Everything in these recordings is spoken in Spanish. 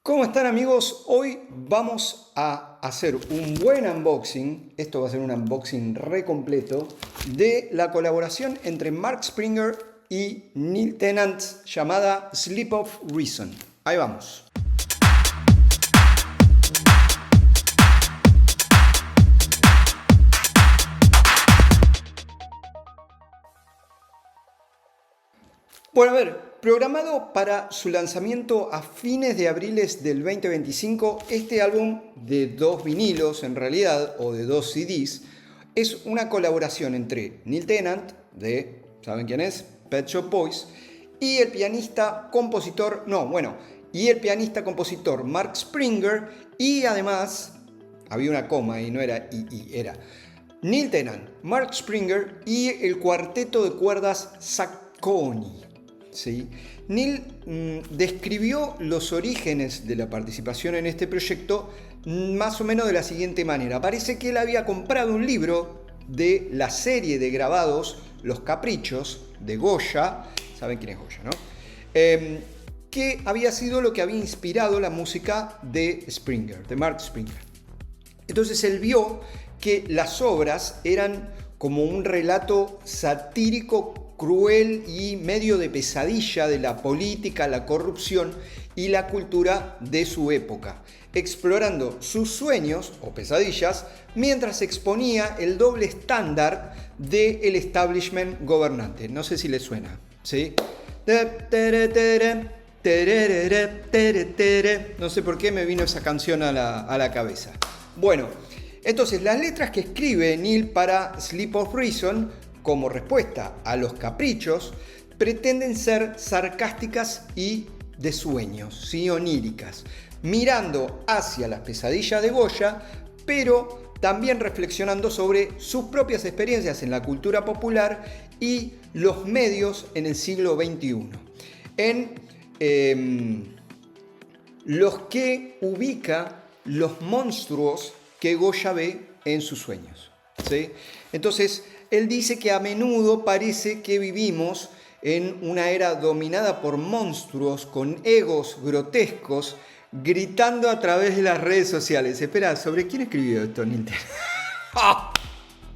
¿Cómo están, amigos? Hoy vamos a hacer un buen unboxing, esto va a ser un unboxing re completo, de la colaboración entre Mark Springer y Neil Tennant llamada Sleep of Reason. Ahí vamos. Bueno, a ver, programado para su lanzamiento a fines de abril del 2025, este álbum de 2 vinilos en realidad, o de 2 CDs, es una colaboración entre Neil Tennant, de, ¿saben quién es? Pet Shop Boys, y el pianista compositor Mark Springer, y además, había una coma y no era era Neil Tennant, Mark Springer y el cuarteto de cuerdas Sacconi. ¿Sí? Neil describió los orígenes de la participación en este proyecto más o menos de la siguiente manera. Parece que él había comprado un libro de la serie de grabados Los Caprichos de Goya, saben quién es Goya, ¿no? Que había sido lo que había inspirado la música de Springer, de Mark Springer. Entonces él vio que las obras eran como un relato satírico, cruel y medio de pesadilla de la política, la corrupción y la cultura de su época, explorando sus sueños o pesadillas mientras exponía el doble estándar del establishment gobernante. No sé si les suena, ¿sí? No sé por qué me vino esa canción a la cabeza. Bueno, entonces las letras que escribe Neil para Sleep of Reason como respuesta a los caprichos, pretenden ser sarcásticas y de sueños, ¿sí? Oníricas, mirando hacia las pesadillas de Goya, pero también reflexionando sobre sus propias experiencias en la cultura popular y los medios en el siglo XXI, en los que ubica los monstruos que Goya ve en sus sueños, ¿sí? Entonces, él dice que a menudo parece que vivimos en una era dominada por monstruos con egos grotescos gritando a través de las redes sociales. Espera, ¿sobre quién escribió esto, Nintendo?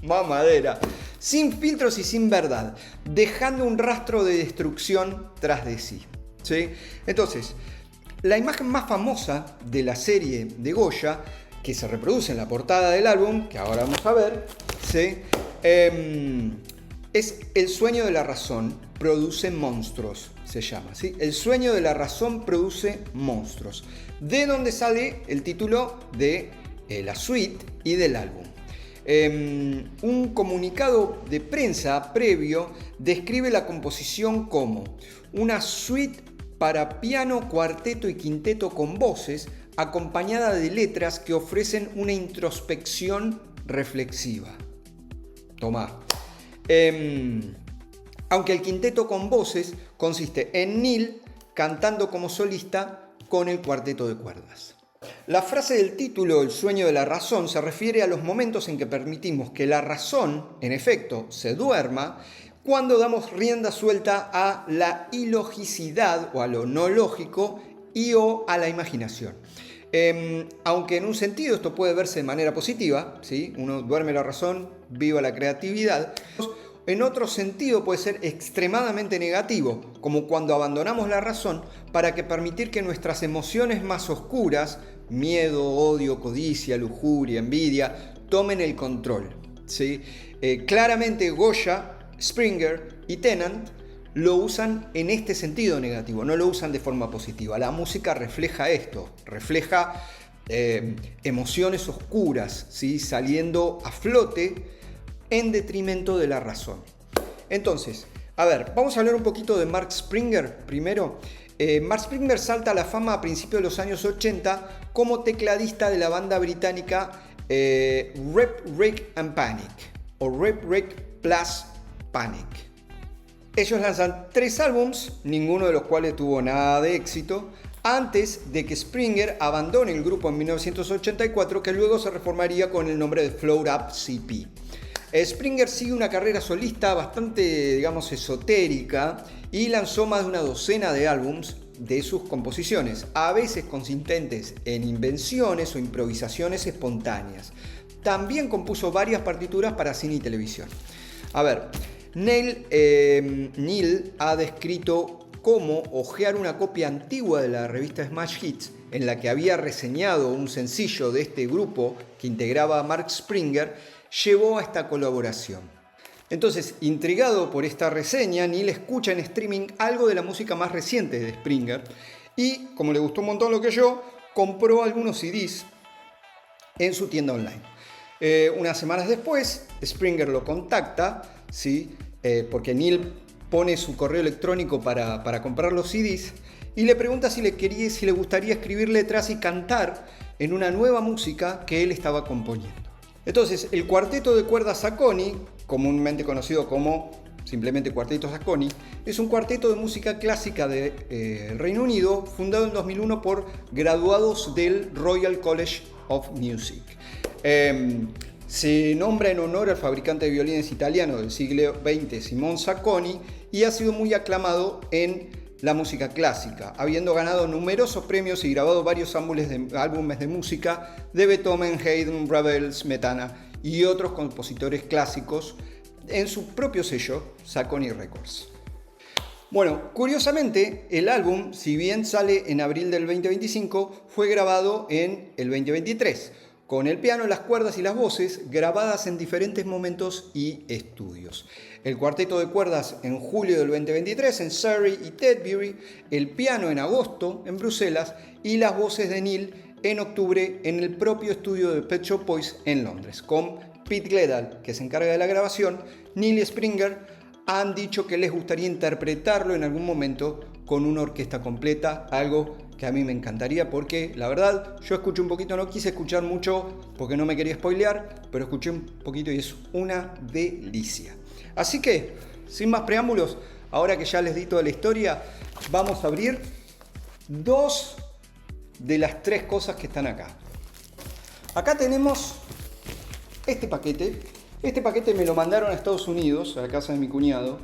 Mamadera. Sin filtros y sin verdad, dejando un rastro de destrucción tras de sí, ¿sí? Entonces, la imagen más famosa de la serie de Goya, que se reproduce en la portada del álbum, que ahora vamos a ver, ¿sí? Es El sueño de la razón produce monstruos, se llama, ¿sí? El sueño de la razón produce monstruos, de donde sale el título de la suite y del álbum. Un comunicado de prensa previo describe la composición como una suite para piano, cuarteto y quinteto con voces, acompañada de letras que ofrecen una introspección reflexiva. Tomá. Aunque el quinteto con voces consiste en Neil cantando como solista con el cuarteto de cuerdas. La frase del título, El sueño de la razón, se refiere a los momentos en que permitimos que la razón, en efecto, se duerma cuando damos rienda suelta a la ilogicidad o a lo no lógico y o a la imaginación. Aunque en un sentido esto puede verse de manera positiva, ¿sí? Uno duerme la razón, viva la creatividad. En otro sentido puede ser extremadamente negativo, como cuando abandonamos la razón para permitir que nuestras emociones más oscuras, miedo, odio, codicia, lujuria, envidia, tomen el control, ¿sí? Claramente Goya, Springer y Tennant lo usan en este sentido negativo, no lo usan de forma positiva. La música refleja esto, refleja emociones oscuras, ¿sí? Saliendo a flote en detrimento de la razón. Entonces, a ver, vamos a hablar un poquito de Mark Springer primero. Mark Springer salta a la fama a principios de los años 80 como tecladista de la banda británica Rep, Wreck and Panic, o Rep, Wreck plus Panic. Ellos lanzan 3 álbums, ninguno de los cuales tuvo nada de éxito, antes de que Springer abandone el grupo en 1984, que luego se reformaría con el nombre de Float Up CP. Springer sigue una carrera solista bastante, digamos, esotérica y lanzó más de una docena de álbums, de sus composiciones, a veces consistentes en invenciones o improvisaciones espontáneas. También compuso varias partituras para cine y televisión. A ver, Neil ha descrito cómo hojear una copia antigua de la revista Smash Hits, en la que había reseñado un sencillo de este grupo que integraba a Mark Springer, llevó a esta colaboración. Entonces, intrigado por esta reseña, Neil escucha en streaming algo de la música más reciente de Springer y, como le gustó un montón lo que yo, compró algunos CDs en su tienda online. Unas semanas después, Springer lo contacta, ¿sí? Porque Neil pone su correo electrónico para comprar los CDs y le pregunta si le gustaría escribir letras y cantar en una nueva música que él estaba componiendo. Entonces, el cuarteto de cuerdas Zacconi, comúnmente conocido como simplemente Cuarteto Zacconi, es un cuarteto de música clásica del Reino Unido, fundado en 2001 por graduados del Royal College of Music. Se nombra en honor al fabricante de violines italiano del siglo XX, Simon Zacconi, y ha sido muy aclamado en la música clásica, habiendo ganado numerosos premios y grabado varios álbumes de música de Beethoven, Haydn, Ravel, Smetana y otros compositores clásicos en su propio sello, Zacconi Records. Bueno, curiosamente, el álbum, si bien sale en abril del 2025, fue grabado en el 2023, con el piano, las cuerdas y las voces grabadas en diferentes momentos y estudios. El cuarteto de cuerdas en julio del 2023 en Surrey y Tetbury, el piano en agosto en Bruselas y las voces de Neil en octubre en el propio estudio de Pet Shop Boys en Londres. Con Pete Gledall, que se encarga de la grabación, Neil y Springer han dicho que les gustaría interpretarlo en algún momento con una orquesta completa, algo que a mí me encantaría porque la verdad yo escuché un poquito, no quise escuchar mucho porque no me quería spoilear, pero escuché un poquito y es una delicia. Así que, sin más preámbulos, ahora que ya les di toda la historia, vamos a abrir 2 de las 3 cosas que están acá. Acá tenemos este paquete. Este paquete me lo mandaron a Estados Unidos, a la casa de mi cuñado,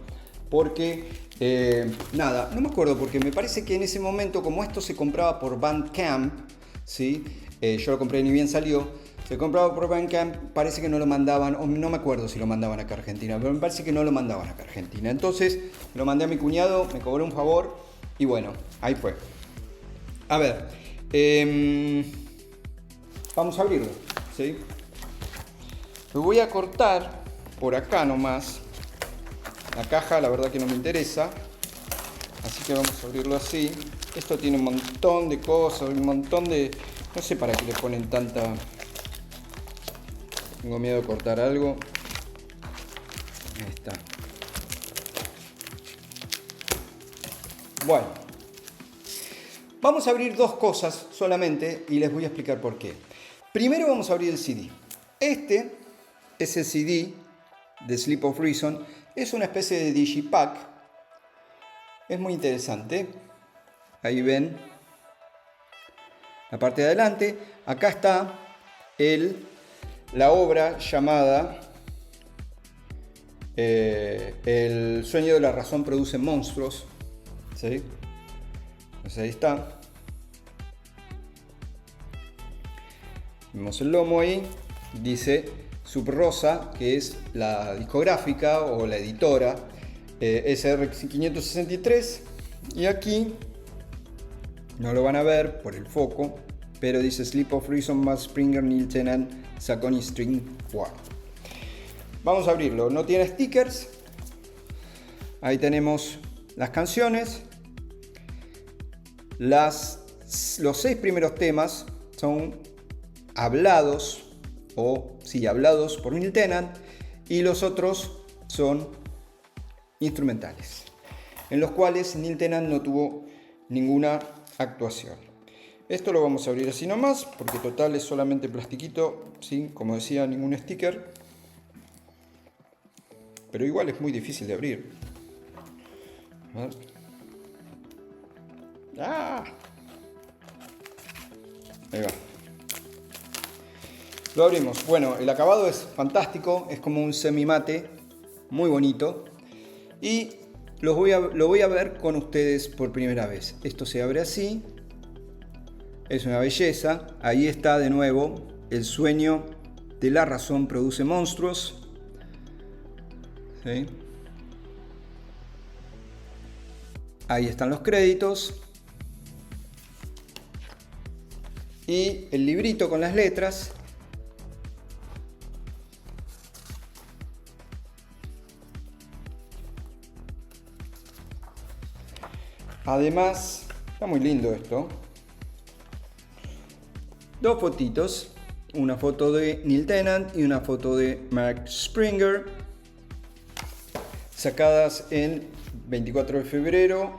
porque, no me acuerdo, porque me parece que en ese momento, como esto se compraba por Bandcamp, ¿sí? Yo lo compré ni bien salió, se compraba por Bandcamp, parece que no lo mandaban, o no me acuerdo si lo mandaban acá a Argentina, pero me parece que no lo mandaban acá a Argentina. Entonces lo mandé a mi cuñado, me cobró un favor y bueno, ahí fue. A ver, vamos a abrirlo, ¿sí? Lo voy a cortar por acá nomás. La caja la verdad que no me interesa, así que vamos a abrirlo así. Esto tiene un montón de cosas, un montón de... no sé para qué le ponen tanta... Tengo miedo de cortar algo. Ahí está. Bueno. Vamos a abrir 2 cosas solamente y les voy a explicar por qué. Primero vamos a abrir el CD. Este es el CD de Sleep of Reason. Es una especie de digipack. Es muy interesante. Ahí ven la parte de adelante. Acá está la obra llamada El sueño de la razón produce monstruos. ¿Sí? Pues ahí está. Vemos el lomo ahí. Dice Sub Rosa, que es la discográfica o la editora, SR563. Y aquí no lo van a ver por el foco, pero dice Sleep of Reason, Max Springer, Neil Tennant, Zacconi String Quartet. Vamos a abrirlo. No tiene stickers. Ahí tenemos las canciones. Los 6 primeros temas son hablados hablados por Neil Tennant, y los otros son instrumentales, en los cuales Neil Tennant no tuvo ninguna actuación. Esto lo vamos a abrir así nomás, porque total es solamente plastiquito, sin, como decía, ningún sticker, pero igual es muy difícil de abrir. A ver. ¡Ah! Ahí va. Lo abrimos. Bueno, el acabado es fantástico, es como un semimate, muy bonito. Y lo voy a ver con ustedes por primera vez. Esto se abre así. Es una belleza. Ahí está de nuevo el sueño de la razón produce monstruos. ¿Sí? Ahí están los créditos. Y el librito con las letras. Además, está muy lindo esto. Dos fotitos. Una foto de Neil Tennant y una foto de Mark Springer. Sacadas en 24 de febrero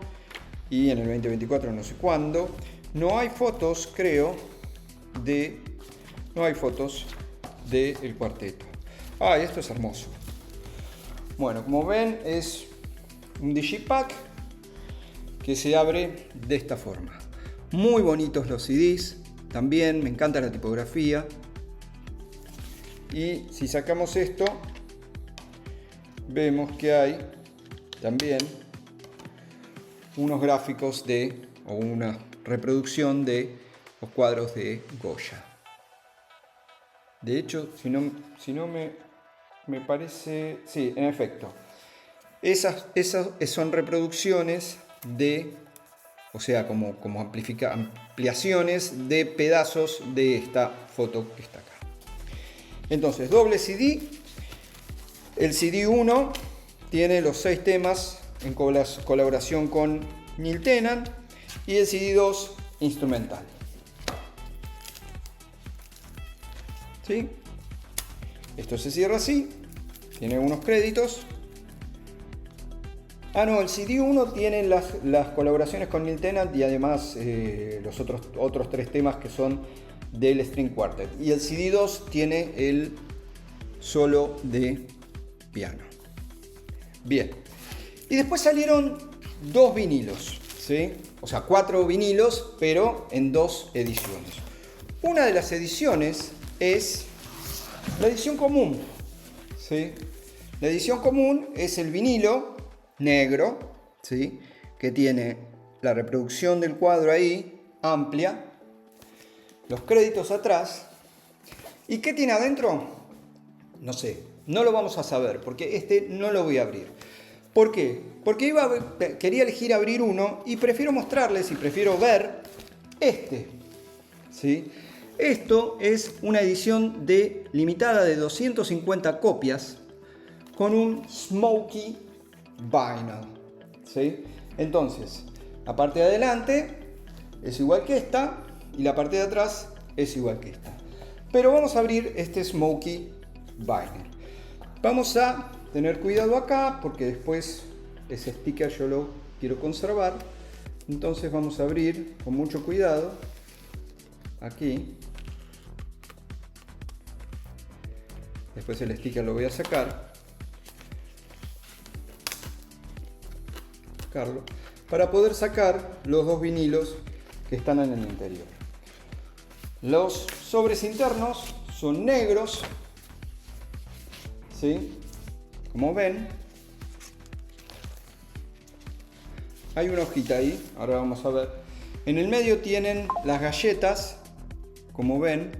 y en el 2024 no sé cuándo. No hay fotos, creo, no hay fotos del cuarteto. Ah, esto es hermoso. Bueno, como ven, es un digipack que se abre de esta forma. Muy bonitos los CDs, también me encanta la tipografía. Y si sacamos esto, vemos que hay también unos gráficos o una reproducción de los cuadros de Goya. De hecho, si no me parece... Sí, en efecto. Esas son reproducciones o sea, como ampliaciones de pedazos de esta foto que está acá. Entonces, doble CD. El CD 1 tiene los 6 temas en colaboración con Neil Tennant y el CD 2 instrumental. ¿Sí? Esto se cierra así, tiene unos créditos. No, el CD 1 tiene las colaboraciones con Neil Tennant y además los otros 3 temas que son del String Quartet. Y el CD 2 tiene el solo de piano. Bien. Y después salieron 2 vinilos, ¿sí? O sea, 4 vinilos, pero en 2 ediciones. Una de las ediciones es la edición común, ¿sí? La edición común es el vinilo negro, ¿sí? Que tiene la reproducción del cuadro ahí, amplia, los créditos atrás. ¿Y qué tiene adentro? No sé, no lo vamos a saber, porque este no lo voy a abrir. ¿Por qué? Porque quería elegir abrir uno y prefiero mostrarles y prefiero ver este, ¿sí? Esto es una edición limitada de 250 copias con un Smoky Vinyl, ¿sí? Entonces, la parte de adelante es igual que esta y la parte de atrás es igual que esta. Pero vamos a abrir este Smoky Vinyl. Vamos a tener cuidado acá porque después ese sticker yo lo quiero conservar. Entonces vamos a abrir con mucho cuidado aquí. Después el sticker lo voy a sacar. Para poder sacar los 2 vinilos que están en el interior. Los sobres internos son negros, ¿sí? Como ven, hay una hojita ahí, ahora vamos a ver. En el medio tienen las galletas, como ven,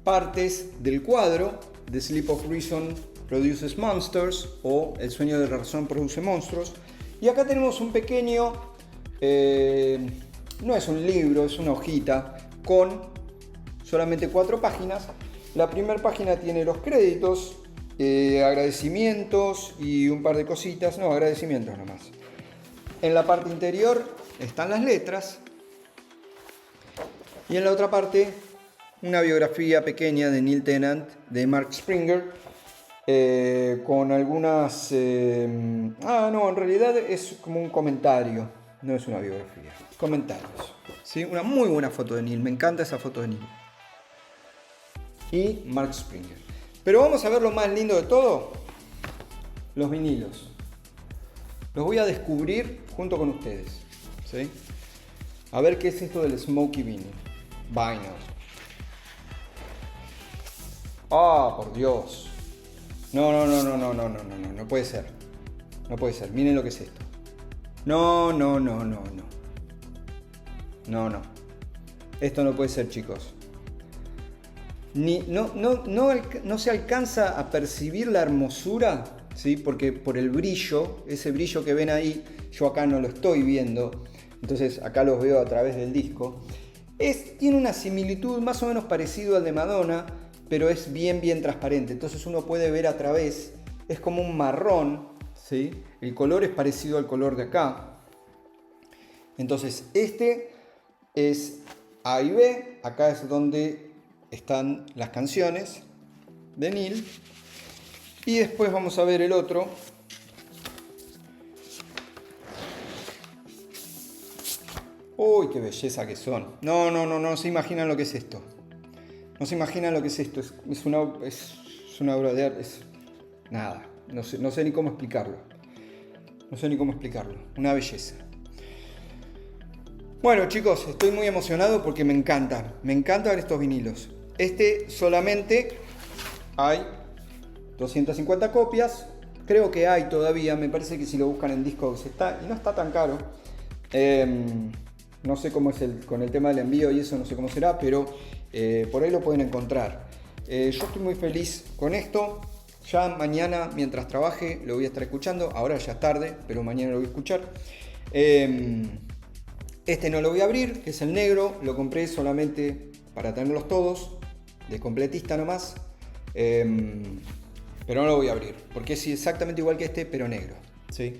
partes del cuadro The Sleep of Reason Produces Monsters o El sueño de la razón produce monstruos. Y acá tenemos un pequeño, no es un libro, es una hojita con solamente 4 páginas. La primera página tiene los créditos, agradecimientos y un par de cositas, no, agradecimientos nomás. En la parte interior están las letras y en la otra parte una biografía pequeña de Neil Tennant, de Mark Springer, con algunas... no, en realidad es como un comentario, no es una biografía, comentarios, ¿sí? Una muy buena foto de Neil, me encanta esa foto de Neil. Y Mark Springer. Pero vamos a ver lo más lindo de todo, los vinilos. Los voy a descubrir junto con ustedes, ¿sí? A ver qué es esto del Smoky Vinyl. Ah, por Dios. No puede ser. No puede ser. Miren lo que es esto. No. Esto no puede ser, chicos. No se alcanza a percibir la hermosura, ¿sí? Porque por el brillo, ese brillo que ven ahí, yo acá no lo estoy viendo. Entonces acá los veo a través del disco. Tiene una similitud más o menos parecido al de Madonna, pero es bien transparente. Entonces uno puede ver a través. Es como un marrón, ¿sí? El color es parecido al color de acá. Entonces este es A y B. Acá es donde están las canciones de Neil. Y después vamos a ver el otro. Uy, qué belleza que son. No se imaginan lo que es esto. No se imaginan lo que es esto. Es una obra de arte. Nada. No sé ni cómo explicarlo. Una belleza. Bueno, chicos, estoy muy emocionado porque me encanta ver estos vinilos. Solamente hay 250 copias. Creo que hay todavía. Me parece que si lo buscan en Discogs está. Y no está tan caro. No sé cómo es con el tema del envío y eso, no sé cómo será, pero por ahí lo pueden encontrar. Yo estoy muy feliz con esto. Ya mañana, mientras trabaje, lo voy a estar escuchando. Ahora ya es tarde, pero mañana lo voy a escuchar. No lo voy a abrir, que es el negro. Lo compré solamente para tenerlos todos, de completista nomás. Pero no lo voy a abrir, porque es exactamente igual que pero negro, ¿sí?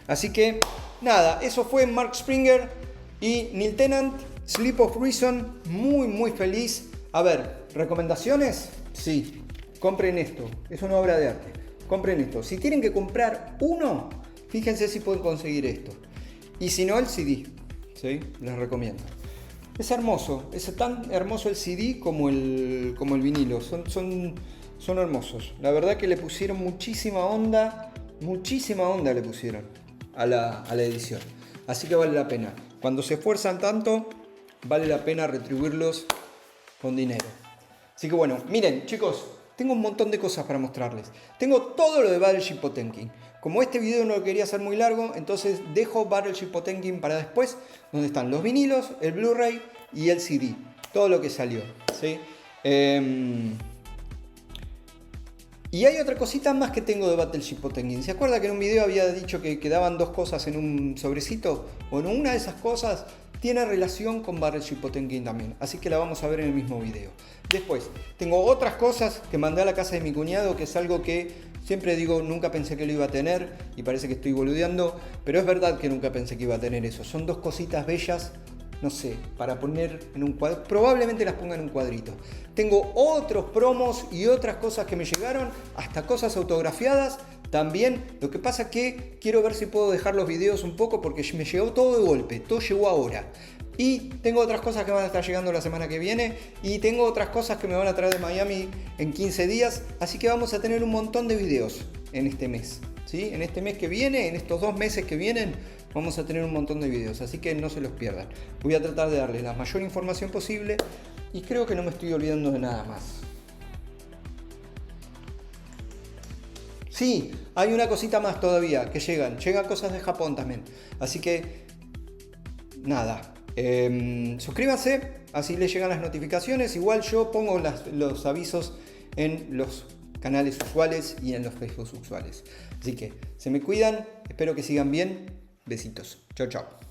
Así que, nada, eso fue Mark Springer y Neil Tennant, Sleep of Reason. Muy feliz. A ver, ¿recomendaciones? Sí, compren esto, es una obra de arte. Compren esto. Si tienen que comprar uno, fíjense si pueden conseguir esto. Y si no, el CD, ¿sí? Les recomiendo. Es hermoso, es tan hermoso el CD como el vinilo. Son hermosos. La verdad que le pusieron muchísima onda le pusieron a la edición. Así que vale la pena. Cuando se esfuerzan tanto, vale la pena retribuirlos con dinero. Así que bueno, miren, chicos, tengo un montón de cosas para mostrarles. Tengo todo lo de Battleship Potemkin. Como este video no lo quería hacer muy largo, entonces dejo Battleship Potemkin para después, donde están los vinilos, el Blu-ray y el CD. Todo lo que salió, ¿sí? Y hay otra cosita más que tengo de Battleship Potemkin. ¿Se acuerda que en un video había dicho que quedaban dos cosas en un sobrecito? Bueno, una de esas cosas tiene relación con Battleship Potemkin también. Así que la vamos a ver en el mismo video. Después, tengo otras cosas que mandé a la casa de mi cuñado, que es algo que siempre digo, nunca pensé que lo iba a tener. Y parece que estoy boludeando. Pero es verdad que nunca pensé que iba a tener eso. Son dos cositas bellas. No sé, para poner en un cuadro, probablemente las ponga en un cuadrito. Tengo otros promos y otras cosas que me llegaron, hasta cosas autografiadas también. Lo que pasa es que quiero ver si puedo dejar los videos un poco porque me llegó todo de golpe, todo llegó ahora. Y tengo otras cosas que van a estar llegando la semana que viene y tengo otras cosas que me van a traer de Miami en 15 días. Así que vamos a tener un montón de videos en este mes, ¿sí? En este mes que viene, en estos 2 meses que vienen, vamos a tener un montón de videos, así que no se los pierdan. Voy a tratar de darles la mayor información posible y creo que no me estoy olvidando de nada más. Sí, hay una cosita más todavía que llegan cosas de Japón también. Así que, nada, suscríbanse, así les llegan las notificaciones. Igual yo pongo los avisos en los canales usuales y en los Facebook usuales. Así que se me cuidan, espero que sigan bien. Besitos. Chao, chao.